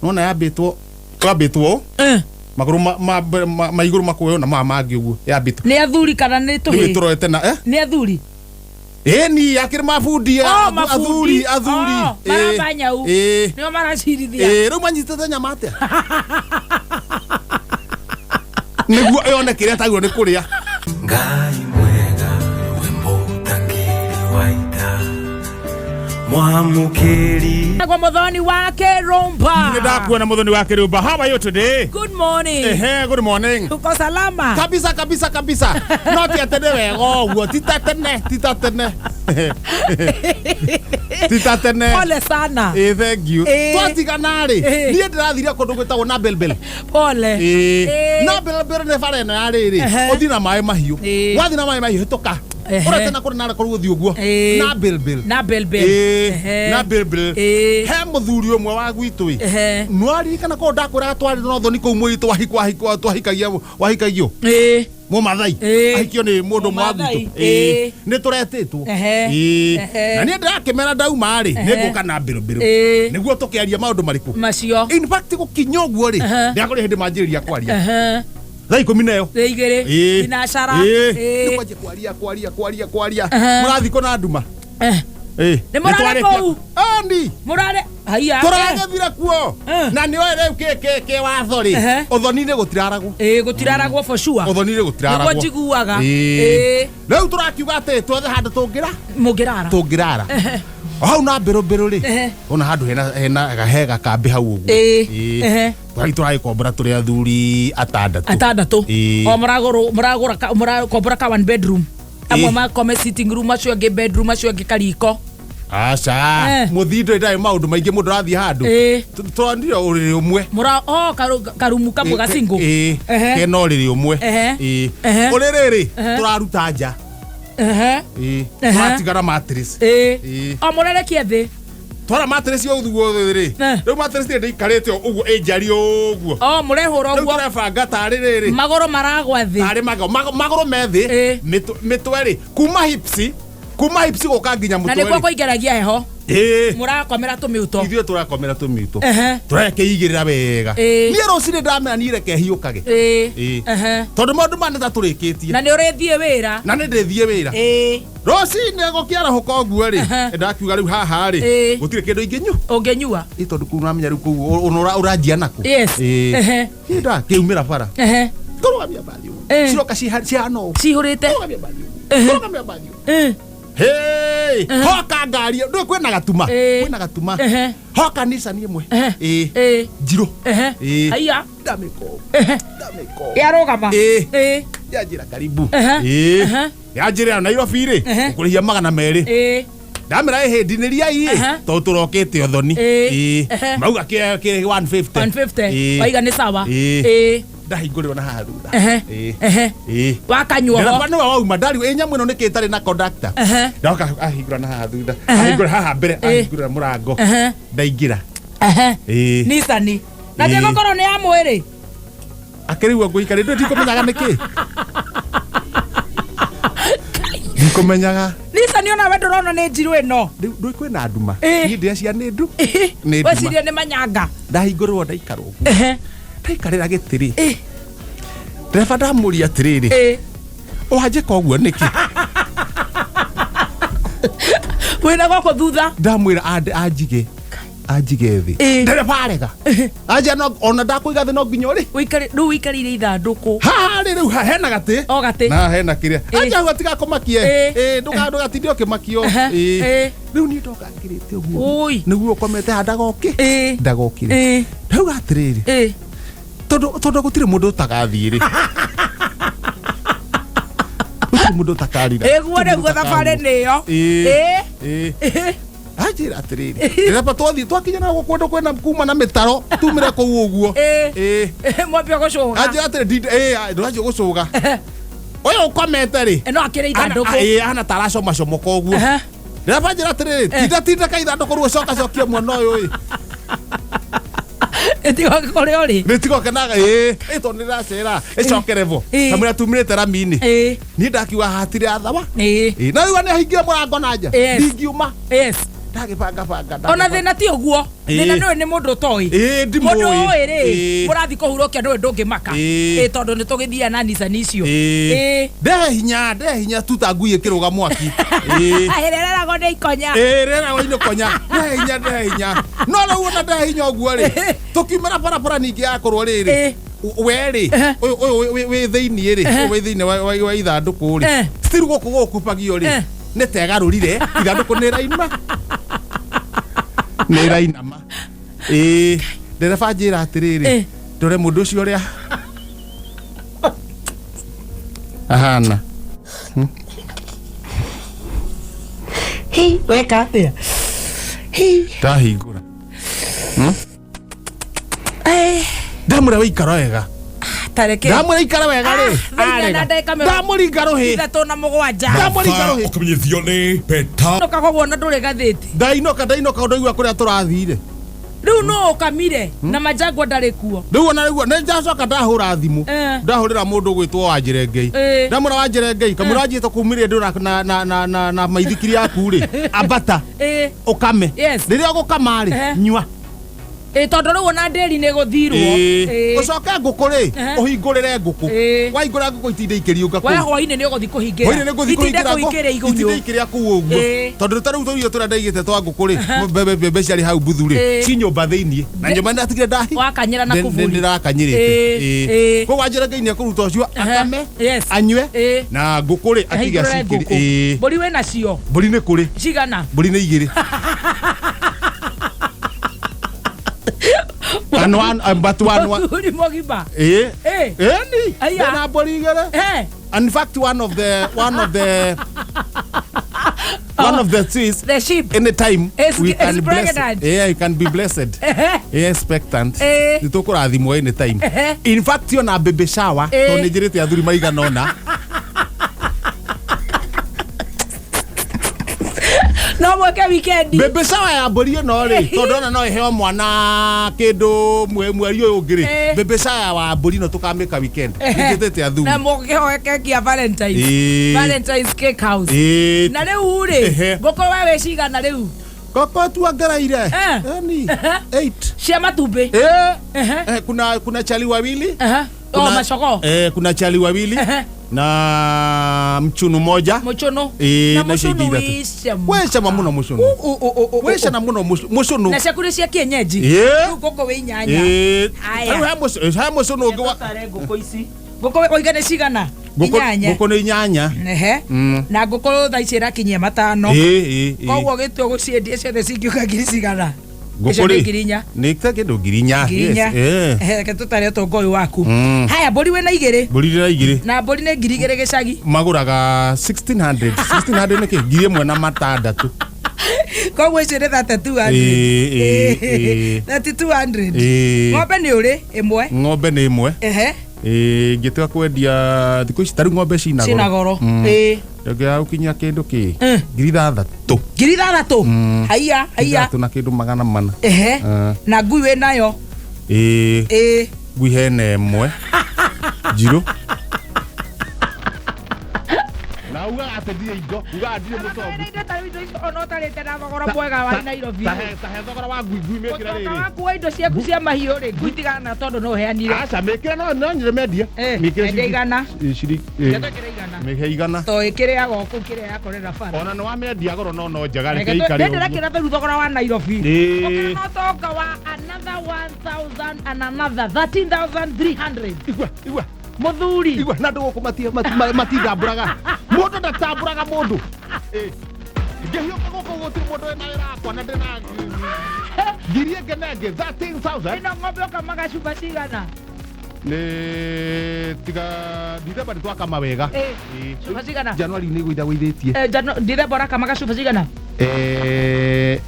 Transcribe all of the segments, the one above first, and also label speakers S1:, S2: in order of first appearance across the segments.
S1: Nona yambitwo maguru maiguru makuyo na mangi uguo yambitwo
S2: ni athuri kana ni tuhi
S1: ni turorete na
S2: ni athuri
S1: ni akiri mabundi athuri
S2: wanyau nio maracirithia
S1: riu manyitete nyama atia niguo yone kiria tagwo ni kuria
S3: ngai mwega wimbo tangiri waita mwamukiri
S2: kwa muthoni wakirumba
S1: ni ndakuona muthoni wakirumba. How are you today?
S2: Good morning.
S1: Good morning.
S2: Uko salama?
S1: Kabisa. No tiatene wego uguo titatene titatene.
S2: Pole sana.
S1: Thank you. Twatigana ri ni ndirathiria kundu gwitagwo na belbel.
S2: Pole.
S1: Na belbel ne fare na riri uthina mai mahiu wathina mai mahiu hituka urete na kurina kuru guthi uguo na belbel na belbel he muthuri umwe wa gwitu nwari kana ko ndakwira twari no thoni ko mwiri twahikagio mo mathai ahikio ni mundu mwa gwitu ni turetitwo na ni ndakimera ndauma ri ni nguka na belbel niguo tukiaria maundu mariku
S2: macio
S1: in fact gukinya uguo ri ndakuri hindi manjiriria kwaria Zai kumineo.
S2: Igere. Inashara.
S1: Ni kwaje kwaria. Murathi kona nduma.
S2: Ni murare kou.
S1: Ndi.
S2: Murare. Haya.
S1: Turagethira kuo. Na ni oe ke watho ri. Uthoni ni gutiraragwo.
S2: Gutiraragwo for sure.
S1: Uthoni ni gutiraragwo.
S2: Ni njiguaga.
S1: Riu turakiuga ati twethe handu tungirara. Hau na mbero ri. Ona handu hena gahega kambi hau uguo. Turai kombora turi athuri atandatu.
S2: O muragura ka one bedroom. Amwe makome sitting room acio ngi bedroom acio ngi kariko.
S1: Aca muthindo ndai maundu maingi mundu rathi handu. Turandire uriri umwe.
S2: Karumu kamwe ga single.
S1: Kena uriri umwe. Uririri turaruta nja. Turatigara mattress.
S2: O murere kiethi.
S1: Twara mattress yo uthugo ri. Riu mattress ndi ikarite uguo enjari uguo.
S2: O murehura uguo.
S1: Turabanga tari riri.
S2: Magoro maragwa thi.
S1: Tari magoro methi. Mitwe ri kuma hips guka nginya mutwe.
S2: Na nikuo kuingeragia heho. Murakomera tumiuto.
S1: Ithuĩ turakomera tumiuto. Turekeigirira wega. Niĩ rũcinĩ ndamenya nireke hiũkage. Tondũ maũndũ mane ta tũrĩkĩtie.
S2: Na nĩ ũrĩthiĩ wĩra.
S1: Na nĩ ndĩthiĩ wĩra. Rũcinĩ gũkĩarahũka ũguo rĩ ndakiuga rĩu haha rĩ gũtirĩ kĩndũ ingĩnyua.
S2: Ũngĩnyua.
S1: Tondũ kũu namenya rĩu kũu ũranjia naku. Kĩumĩra bara. Kũrũgamia mbathi. Ciroka cihana ũũ.
S2: Cihũrĩte.
S1: Kũrũgamia mbathi. Hey, hoka ngari ndu kwina gatuma hoka Nissan imwe njiro
S2: aya
S1: dameko
S2: yarogama
S1: yajira karibu yajira Nairobi ri kurihia 200 ndamira hindiniria ii to turokete uthoni mauga ke 150
S2: waiga ni sawa
S1: ndahingũrĩrwo na haha thutha
S2: wakanyua ho
S1: nĩ wauma ndari nyamũ ĩno nĩkĩ ĩtarĩ na conductor ndoka ahingũra na haha thutha ahingũra haha mbere ahingũra mũrango ndaingĩra
S2: Nissan na ndĩgũkorwo nĩ ya mwĩrĩ
S1: akĩrĩgua ngũikarĩ ndikũmenyaga nĩkĩ ndikũmenyaga
S2: Nissan ona we ndũrona nĩ njirũ ĩno
S1: ndũĩ kwĩna nduma niĩ ndĩacia nĩ ndu
S2: wecirie nĩ manyanga
S1: ndahingũrĩrwo ndaikarwo ũguo ndaikarĩra gĩtĩrĩ ndereba ndamuria atĩrĩrĩ wanjĩka ũguo nĩkĩ
S2: wĩna goko thutha
S1: ndamwĩra anjige thĩ ndereba arega anja ona ndakũiga thĩ no nginya ũrĩ
S2: rĩu ũikarĩire ithandũkũ
S1: haha rĩu hena gatĩ na hena kĩrĩa anja hau atigakomakie ndũgatinde ũkĩmakio rĩu niĩ ndoka ngĩrĩte ũguo nĩguo ũkomete haha ndagokire ndauga atĩrĩrĩ tondu gutire mundu utagathiĩ ri gutire mundu utakarira
S2: guo nĩguo thabarĩ nĩyo
S1: anjĩra atĩrĩrĩ rĩrĩa twathi twakinya na kũndũ kwĩna kuma na mĩtaro tumĩre kũu ũguo
S2: mwambie gũcũga
S1: anjĩra atĩrĩ ndũranjia gũcũga ũyũ ũkomete rĩ
S2: no akĩrĩ ithandũkũ
S1: ahana ta aracomacomoka ũguo rĩrĩa banjĩra atĩrĩrĩ tinda ka ithandũkũ rĩu cokia mwena ũyũ
S2: etigoke kore ori
S1: nitigoke naga to niracera ecokerevo kamira tumire ramini ni ndakiwa hatire athawa na riu ni ahingira murango nanja ndingiuma ndagibanga
S2: ona thina ti uguo thina no ni mundu toi mundu oi ri murathi kuhurokia ndwe ndungimaka tondu ni tugithia na nisa nicio
S1: ndehinya tutangui kiruga mwaki
S2: rera go ni ikonya
S1: rera go ni konya ndehinya no no wona ndehinya oguo ri tukimera para ningi yakorwo riri weri we thiini ri we thiini wa ithanduku ri still gukupagio ri ne tegarurire ithanduku ni raima ni rainama ndereba njira atiriri ndore mundu ucio ria ahana
S2: weka atia
S1: tahingura ndamura wikara wega
S2: tareke
S1: ndamura ikara wega ri ndamuringa ruhi
S2: ithatu na mugwanja
S1: ndamuringa ruhi
S3: ukimenyithio ni beta
S2: nokagwo na nduri gathiti
S1: ndainoka ndoigua kuria turathire
S2: riu no kamire na majagwa ndari kuo
S1: riu ona riguo ne njacoka ndahura thimu ndahurira mundu gwitwo Wanjirengei ndamura Wanjirengei kamura njito kumire ndura na maithikiri yaku ri ambata ukame riria gukama ri nyua
S2: tondu riu ona nderi ni guthirwo
S1: ucoke nguku ri uhingurire nguku waingura nguku itinde ikiriunga
S2: kwa hwaini ni uguthi kuhingira
S1: hwaini ni uguthi kuhingira itinde ikiria ku uguo tondu tariu turio turandaigite twa nguku ri bebe ciari hau buthu ri ci nyumba thiini na nyumba ndatigire ndahi
S2: wakanyira na kuvuri
S1: ndirakanyirite ko Wanjirengei ni akuruta ucio akame anywe na nguku ri akiga cikiri
S2: mburi we nacio
S1: mburi ni kuri
S2: cigana
S1: mburi ni igiri but one
S2: uri mogiba
S1: ni na borigere in fact one of the trees
S2: the sheep
S1: anytime we can bless
S2: you
S1: can be blessed expectant nitukurathimwo anytime in fact yo na baby shower to nijirite athuri maigana ona
S2: no mweke weekend
S1: baby shower ya mburi no ri tondu ona no iheo mwana kindu mweri uyu ngiri baby shower wa mburi no tukamika weekend nijitete athuri
S2: na mukihooe keki ya Valentine's cake house na riu ri ngoko wewe cigana riu
S1: koko tuangeraire ni 8
S2: cia matumbi
S1: kuna chali wawili
S2: mashoko
S1: kuna chali wawili na mchunu moja
S2: na mchunu
S1: wesha mamuno mchunu wesha na muno mchunu
S2: na shakuri cia kienyeji ngoko we nyanya
S1: ha mchunu
S2: ngoko ici ngoko we oigane cigana inyanya
S1: ngoko ni nyanya
S2: na ngoko thaicira kinyia matano koguo gitwe guciendie ciothe cingiuka ngiri cigana
S1: ngukuri girinya nikta kindu girinya
S2: ke tutare to ngoi waku haya mburi we na igiri na mburi ni ngiri igiri gicagi
S1: maguraga 1600 niki ngiri imwe na matandatu
S2: koguo icio ni 3200 ng'ombe ni uri imwe
S1: ng'ombe ni imwe ngituka kwendia thiku ici taru ng'ombe cina goro ndogia ukinya kindu ki ngiri
S2: 6 haiya
S1: tuna kindu 400
S2: na ngui we nayo
S1: ngui hene imwe njiro na uga atendie indo uga andire mutombu
S2: ono tarite na thogora mwega wa Nairobi
S1: tahe thogora wa ngui mekira riri
S2: waku indo ciaku cia mahiũ ri ngui tigana tondu no heanire
S1: aca mekira no nyire mendia
S2: mekira igana
S1: ciri mehe igana
S2: to ikire ya goku kire ya korera bara
S1: ona no wamendia goro no njega reke ikari
S2: ndira kira beru thogora wa Nairobi ukira toka wa another 1000 and another 13300
S1: igwa
S2: muthuri
S1: igwa na ndugu matindamburaga mundu ndatamburaga mundu ngehioka goko gutiri mundu ena wira akwa na ndina ngiri ngenenge 13000
S2: ino ng'ombe ukamaga cuba cigana
S1: ni tiga December twakama wega
S2: cuba cigana
S1: January ni guitha guithitie
S2: December urakamaga cuba cigana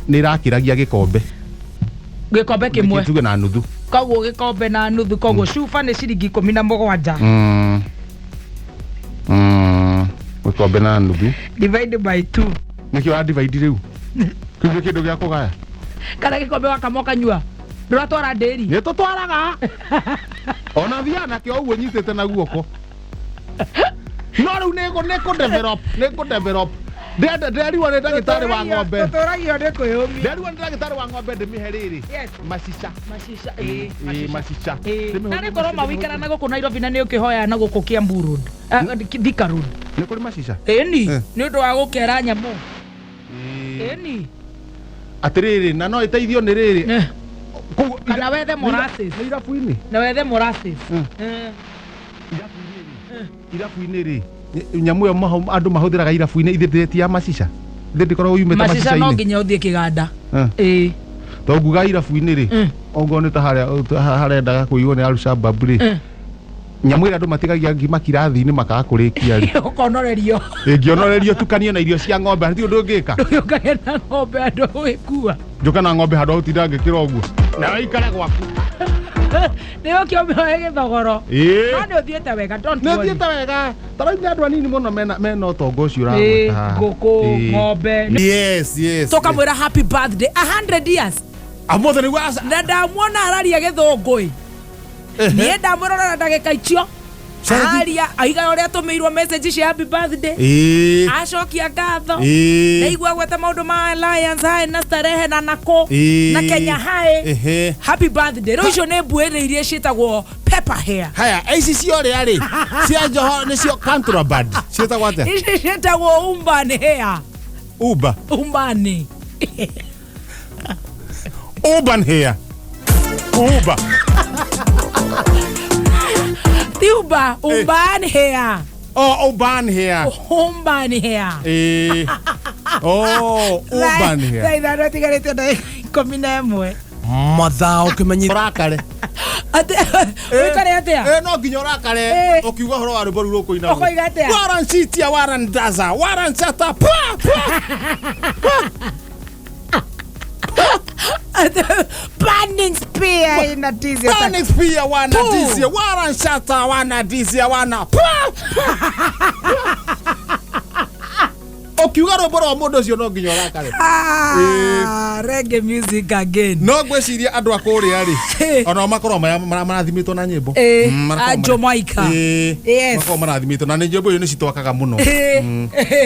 S1: ni irakiragia gikombe
S2: kimwe
S1: tuge na nuthu
S2: koguo gikombe na nuthu koguo cuba ni ciringi 17
S1: gikombe na nuthu
S2: divide by 2
S1: nikio a divide riu kiu kindu gia kugaya
S2: kana gikombe wakama ukanyua nduratwara nderi
S1: ni tutwaraga ona thiana kio uguo nyitete na guoko no riu ni ku develop Ndari wa ndagitari wa ng'ombe.
S2: Tutoragio ni kwiyumia.
S1: Ndari wa ndagitari wa ng'ombe ndimihe riri.
S2: Yes.
S1: Macica. Macica.
S2: Nani korwo mawikara na guku Nairobi na ni ukihoya na guku Kiambu Road. Thika Road.
S1: Ni kuri macica.
S2: Ni undu wa gukera nyamu. Ni.
S1: Atiriri na no iteithio ni riri.
S2: Kana wethe molasses.
S1: Irabu-ini.
S2: Na wethe molasses.
S1: Irabu-ini ri. Nyamu yo andu mahuthiraga irabu-ini itheti ya macica. Ndikorwo yumite macica-ini.
S2: Macica no nginya uthie kiganda.
S1: To nguga irabu-ini ri. Ongo ni ta haria ndaga kuigwo ni Al-Shabaab ri. Nyamu ira andu matigagia ngima kirathi-ini makaga kurikia ri.
S2: Ukonorerio.
S1: Ngionorerio tukanio na irio cia ng'ombe nti undu ngika.
S2: Ndukagena na ng'ombe andu wikua.
S1: Njuka na ng'ombe handu utinda ngikira uguo. Na ikare gwaku.
S2: Nio kio mhoe githogoro. Ani uthiete wega don't worry.
S1: Ni uthiete wega. Taraini andu anini muno mena utongo ucio uragweta.
S2: Nguku ng'ombe.
S1: Yes.
S2: Tukamwira happy birthday 100 years.
S1: Amothe ni wasa.
S2: Na ndamuona araria githungui. Nie ndamurora na ndagika icio. Aria aiga uria tumirwo message cia happy birthday. Acokia ngatho. Na igua gweta maundu ma Alliance hai na starehe na nako na Kenya hai. Happy birthday. Rucio ne mbuere iria citagwo pepper hair.
S1: Haya, ici cio ri ari. Cia njoho ni cio contraband. Cietagwo atia?
S2: Ici citagwo umbani hair. Umbani.
S1: Urban hair.
S2: Uba, umban hair.
S1: Oh, urban hair.
S2: Umban hair.
S1: Urban hair.
S2: Sai da roti garete na komina mwe.
S1: Mathao kimenyi rakare.
S2: Ate, wikare atia?
S1: No nginya rakare. Ukiuga horo wa rubo ruko ina.
S2: Ukoiga atia?
S1: Waran sitia waran daza, waran sata.
S2: Burning spear ina dizia.
S1: Burning spear wana dizia. Waran shata wana dizia wana. Okiuga roboro mundu cio no nginya rakare.
S2: Reggae music again.
S1: No gweciria andu akuria ri. Ona makoro marathimitwo na nyimbo.
S2: Jamaica. Yes.
S1: Makoro marathimitwo na nyimbo ni citwakaga muno.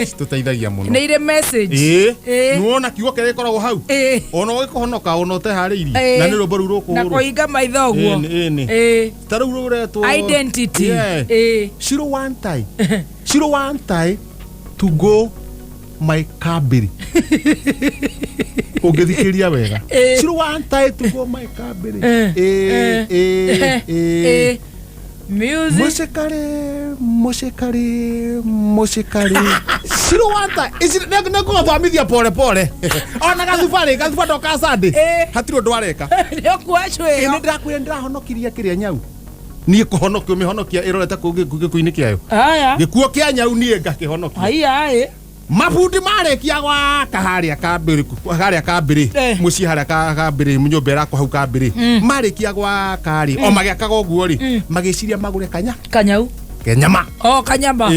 S1: Cituteithagia muno.
S2: Ni ire message.
S1: Nuona kiugo kere koragwo hau. Ona gikuhonoka ona te hariri. Na ni robo ruko.
S2: Na kuiga maitho guo.
S1: Taru ruretwo
S2: identity.
S1: Shiro one time to go my cabiri. Ugithikiria wega. Shiro one time to go my cabiri.
S2: Music.
S1: Moshekare. Shiro one time. Isi nako thomithia pole. Ona gathuba doka sande. Hatiro ndwareka.
S2: Ndio kuachwe.
S1: Ni ndakwenda honokiria kiria nyau. Ni kuhonokio mihonokia iroreta kuini kiayo.
S2: Aya.
S1: Gikuo kia nyau ni ngakihonokia.
S2: Aya. Mabundi
S1: marekia gwaka haria kambiri muci haria kambiri nyumba ko hau kambiri marekia gwaka ri o magiakaga uguo ri magiciria magure kanyau kenyama
S2: kanyama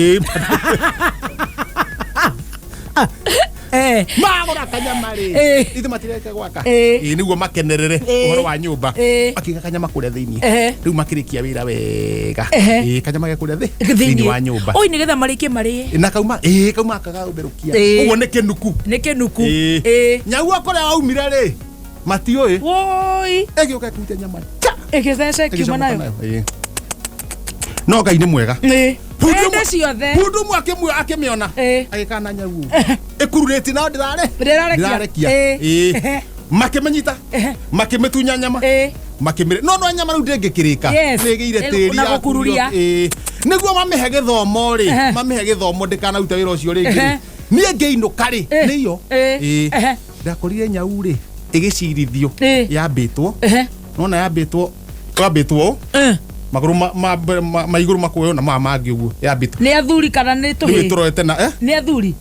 S1: magura kanyama ri ithu matireke gwaka niguo makenerere uhoro wa nyumba akiga kanyama kuria thiini riu makirikia wira wega kanyama gekuria thiini wa nyumba
S2: oi nigetha marikie mari
S1: na kauma kaga uberukia uguo ni kinuku nyau akore aumire ri matioi
S2: woi
S1: egioka kuita nyama
S2: egithece kiuma nayo
S1: no Ngai ni mwega
S2: Ende ciothe
S1: mundu mwe akimiona agikana nyau ikurureti na ndirarekia makimenyita makimitunya nyama makimire no nyama riu ndingikirika nigeire tiri
S2: na gukururia
S1: niguo mamihe githomo ri mamihe githomo ndikana ruta wira ucio ringi nie ngeinuka ri niyo ndakorire nyau ri igicirithio yambitwo nona yambitwo maguru ma iguru makuyo na mangi uguo yambitwo
S2: ni athuri kana ni tuhi
S1: ni turorete na
S2: ni athuri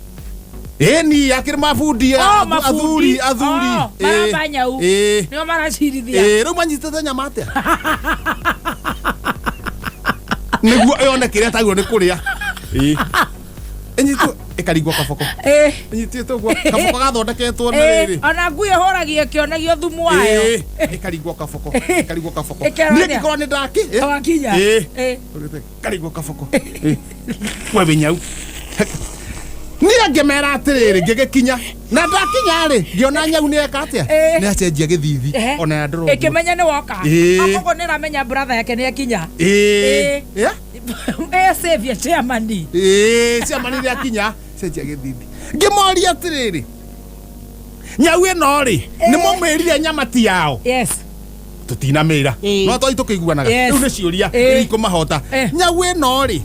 S1: ni akiri mabundi athuri
S2: marabanya u nio maracirithia
S1: ru manyitete nyama atia niguo yone kiria taguo ni kuria enyitu ikarigwo kaboko enyitite uguo kaboko gathondeketwo na riri
S2: ona ngui horagia kionagio thumu wayo
S1: ikarigwo kaboko ni korwo ni ndaki
S2: wakinya
S1: karigwo kaboko wewe nyau Niä ngä mera atä rä rä ngä gä kinya na ndakinya rä ngä ona nyau nä eka atä a nä acenjia gä thithi ona ya ndå
S2: kä menya nä woka akogo nä ramenya brother yake nä akinya savia chairmani
S1: chairmani nä akinya cenjia gä thithi ngä moria atä rä rä nyau ä no rä nä må mä rire nyama ti yao tå tinamä ra no twai tå kä iguanaga rä u nä ciåria ikå mahota nyau ä no rä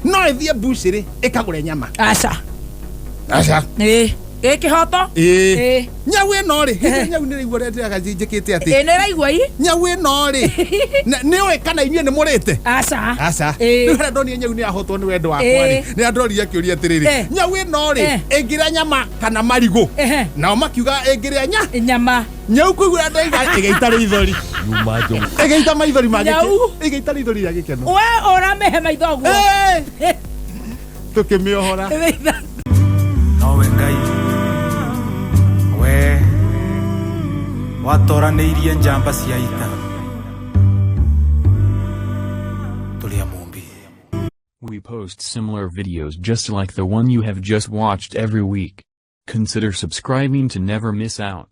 S1: no ä thiä mbucä rä ä kagå re nyama
S2: aca gä kä hoto
S1: nyau ä no rä nyau nä raigua rä njä kä te atä
S2: nä raigua
S1: nyau ä no rä nä å ä kana inyuä nä må rä te aca rä harä ndonire nyau nä ahotwo nä wendo wakwa rä nä andorire akä å ria atä rä rä nyau ä no rä ä ngä rä a nyama kana marigå nao makiuga ä ngä rä a
S2: nyama
S1: nyau kå igå ra ndaiga ä gaita rä ithori ä gaita maithori ä gaita rä ithori rä a gä keno
S2: we å ramä he maitho guo
S1: tå kä mä ohora
S4: nowe ngai we watoranĩirie njamba cia ita tũrĩa mũmbi.
S5: We post similar videos just like the one you have just watched every week. Consider subscribing to never miss out.